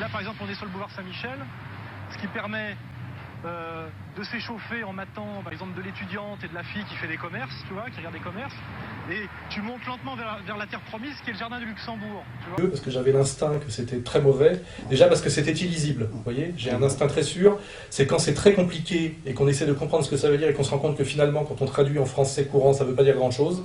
Là, par exemple, on est sur le boulevard Saint-Michel, ce qui permet de s'échauffer en matant, par exemple, de l'étudiante et de la fille qui fait des commerces, tu vois, qui regarde des commerces. Et tu montes lentement vers la terre promise, qui est le jardin du Luxembourg. Tu vois. Parce que j'avais l'instinct que c'était très mauvais. Déjà parce que c'était illisible, vous voyez. J'ai un instinct très sûr. C'est quand c'est très compliqué et qu'on essaie de comprendre ce que ça veut dire et qu'on se rend compte que finalement, quand on traduit en français courant, ça ne veut pas dire grand-chose.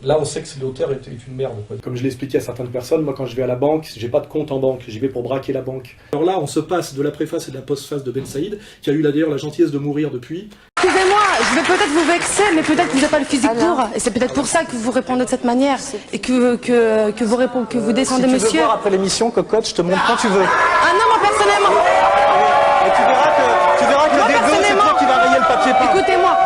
Là, on sait que l'auteur est une merde. Quoi. Comme je l'ai expliqué à certaines personnes, moi, quand je vais à la banque, j'ai pas de compte en banque, j'y vais pour braquer la banque. Alors là, on se passe de la préface et de la postface de Ben Saïd, qui a eu d'ailleurs la gentillesse de mourir depuis. Excusez-moi, je vais peut-être vous vexer, mais peut-être que vous n'avez pas le physique pour. Et c'est peut-être pour ça que vous répondez de cette manière. Et que vous descendez, si monsieur. Tu veux voir après l'émission, cocotte, je te montre quand tu veux. Ah non, moi personnellement. Et tu verras que des deux, c'est toi qui vas rayer le papier peint. Écoutez-moi.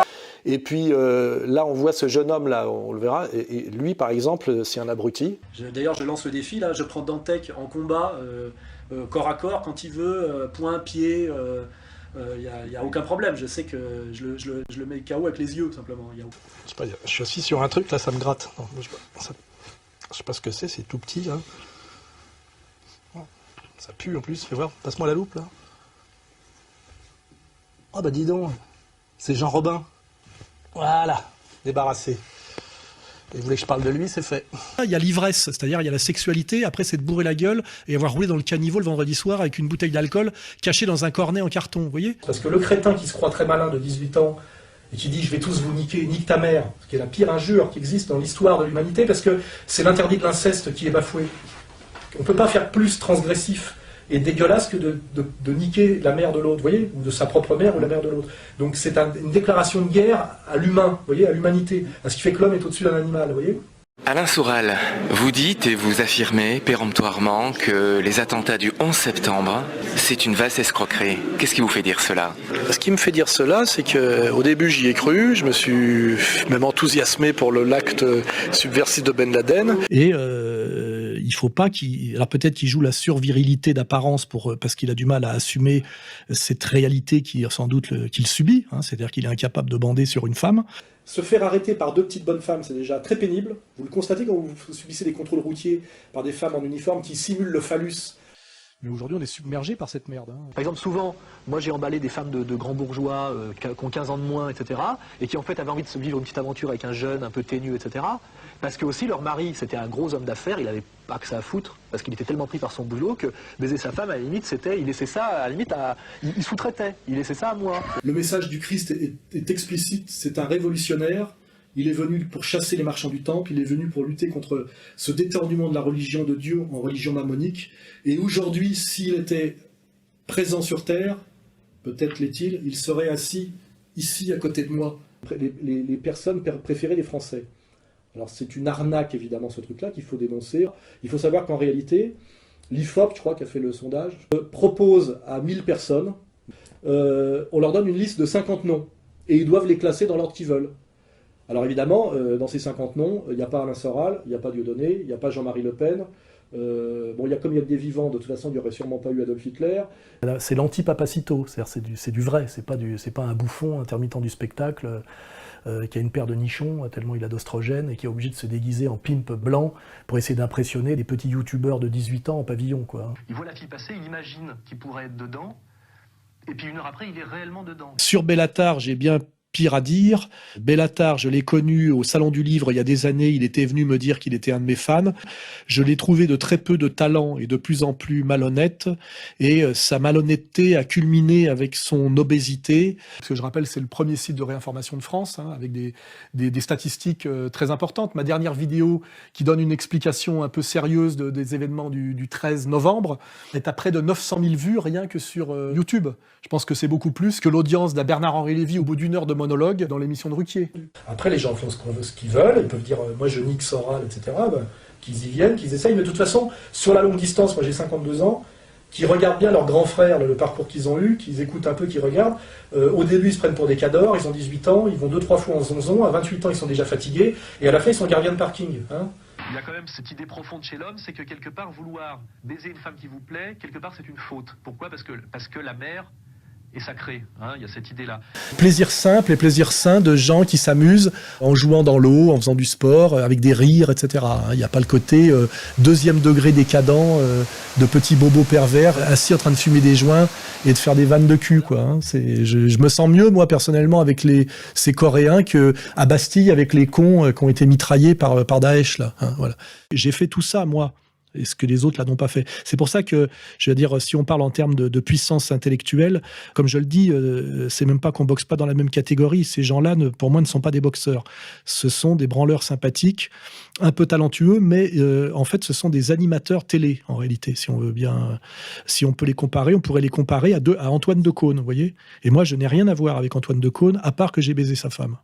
Et puis là, on voit ce jeune homme, là, on le verra, et lui, par exemple, c'est un abruti. D'ailleurs, je lance le défi, là, je prends Dantec en combat, corps à corps, quand il veut, point, pied, il n'y a aucun problème. Je sais que je le mets KO avec les yeux, simplement. Je sais pas, je suis assis sur un truc, là, ça me gratte. Non, je sais pas ce que c'est tout petit, là. Ça pue, en plus, fais voir, passe-moi la loupe, là. Ah bah dis donc, c'est Jean Robin. Voilà, débarrassé. Et vous voulez que je parle de lui, c'est fait. Il y a l'ivresse, c'est-à-dire il y a la sexualité, après c'est de bourrer la gueule et avoir roulé dans le caniveau le vendredi soir avec une bouteille d'alcool cachée dans un cornet en carton, vous voyez. Parce que le crétin qui se croit très malin de 18 ans et qui dit je vais tous vous niquer, nique ta mère, ce qui est la pire injure qui existe dans l'histoire de l'humanité, parce que c'est l'interdit de l'inceste qui est bafoué. On ne peut pas faire plus transgressif et dégueulasse que de niquer la mère de l'autre, vous voyez, ou de sa propre mère ou la mère de l'autre. Donc c'est une déclaration de guerre à l'humain, vous voyez, à l'humanité, à ce qui fait que l'homme est au-dessus d'un animal, vous voyez. Alain Soral, vous dites et vous affirmez péremptoirement que les attentats du 11 septembre, c'est une vaste escroquerie. Qu'est-ce qui vous fait dire cela? Ce qui me fait dire cela, c'est qu'au début j'y ai cru, je me suis même enthousiasmé pour l'acte subversif de Ben Laden. Et il faut pas qu'il... Alors peut-être qu'il joue la survirilité d'apparence parce qu'il a du mal à assumer cette réalité qui sans doute qu'il subit, hein, c'est-à-dire qu'il est incapable de bander sur une femme. Se faire arrêter par deux petites bonnes femmes, c'est déjà très pénible. Vous le constatez quand vous subissez des contrôles routiers par des femmes en uniforme qui simulent le phallus. Mais aujourd'hui, on est submergé par cette merde. Hein. Par exemple, souvent, moi j'ai emballé des femmes de grands bourgeois qui ont 15 ans de moins, etc. et qui en fait avaient envie de se vivre une petite aventure avec un jeune un peu ténu, etc. Parce que aussi leur mari, c'était un gros homme d'affaires, il n'avait pas que ça à foutre, parce qu'il était tellement pris par son boulot que baiser sa femme, à la limite, il laissait ça, à la limite, il sous-traitait, il laissait ça à moi. Le message du Christ est explicite, c'est un révolutionnaire. Il est venu pour chasser les marchands du temple, il est venu pour lutter contre ce détournement de la religion de Dieu en religion mammonique. Et aujourd'hui, s'il était présent sur terre, peut-être l'est-il, il serait assis ici à côté de moi. Les personnes préférées des Français. Alors c'est une arnaque évidemment ce truc-là qu'il faut dénoncer. Il faut savoir qu'en réalité, l'IFOP, je crois, qui a fait le sondage, propose à 1000 personnes, on leur donne une liste de 50 noms. Et ils doivent les classer dans l'ordre qu'ils veulent. Alors évidemment, dans ces 50 noms, il n'y a pas Alain Soral, il n'y a pas Dieudonné, il n'y a pas Jean-Marie Le Pen. Bon, il y a comme il y a des vivants, de toute façon, il n'y aurait sûrement pas eu Adolf Hitler. C'est l'anti-papacito, c'est-à-dire c'est du vrai, c'est pas un bouffon intermittent du spectacle qui a une paire de nichons tellement il a d'ostrogène et qui est obligé de se déguiser en pimp blanc pour essayer d'impressionner des petits youtubeurs de 18 ans en pavillon, quoi. Il voit la fille passer, il imagine qu'il pourrait être dedans, et puis une heure après, il est réellement dedans. Sur Bellatar, j'ai bien pire à dire. Bellatar, je l'ai connu au Salon du Livre il y a des années, il était venu me dire qu'il était un de mes fans. Je l'ai trouvé de très peu de talent et de plus en plus malhonnête, et sa malhonnêteté a culminé avec son obésité. Parce que je rappelle, c'est le premier site de réinformation de France, hein, avec des statistiques très importantes. Ma dernière vidéo, qui donne une explication un peu sérieuse des événements du 13 novembre, est à près de 900 000 vues rien que sur YouTube. Je pense que c'est beaucoup plus que l'audience d'un Bernard-Henri Lévy au bout d'une heure de monologue dans l'émission de Ruquier. Après, les gens font ce qu'ils veulent, ils peuvent dire moi je nique Soral, etc. Ben, qu'ils y viennent, qu'ils essayent, mais de toute façon, sur la longue distance, moi j'ai 52 ans, qui regardent bien leurs grands frères, le parcours qu'ils ont eu, qu'ils écoutent un peu, qu'ils regardent. Au début, ils se prennent pour des cadors, ils ont 18 ans, ils vont 2-3 fois en zonzon, à 28 ans, ils sont déjà fatigués, et à la fin, ils sont gardiens de parking. Hein. Il y a quand même cette idée profonde chez l'homme, c'est que quelque part, vouloir baiser une femme qui vous plaît, quelque part, c'est une faute. Pourquoi ? Parce que la mère et sacré. Hein, il y a cette idée-là. Plaisir simple et plaisir sain de gens qui s'amusent en jouant dans l'eau, en faisant du sport, avec des rires, etc. Il n'y a pas le côté deuxième degré décadent de petits bobos pervers assis en train de fumer des joints et de faire des vannes de cul, quoi. Hein. Je me sens mieux, moi, personnellement, avec ces Coréens qu'à Bastille avec les cons qui ont été mitraillés par Daesh, là. Hein, voilà. J'ai fait tout ça, moi. Et ce que les autres là n'ont pas fait. C'est pour ça que, je veux dire, si on parle en termes de puissance intellectuelle, comme je le dis, c'est même pas qu'on boxe pas dans la même catégorie. Ces gens-là, pour moi, ne sont pas des boxeurs. Ce sont des branleurs sympathiques, un peu talentueux, mais en fait, ce sont des animateurs télé, en réalité. Si on veut bien, si on peut les comparer, on pourrait les comparer à Antoine Decaune, vous voyez. Et moi, je n'ai rien à voir avec Antoine Decaune, à part que j'ai baisé sa femme.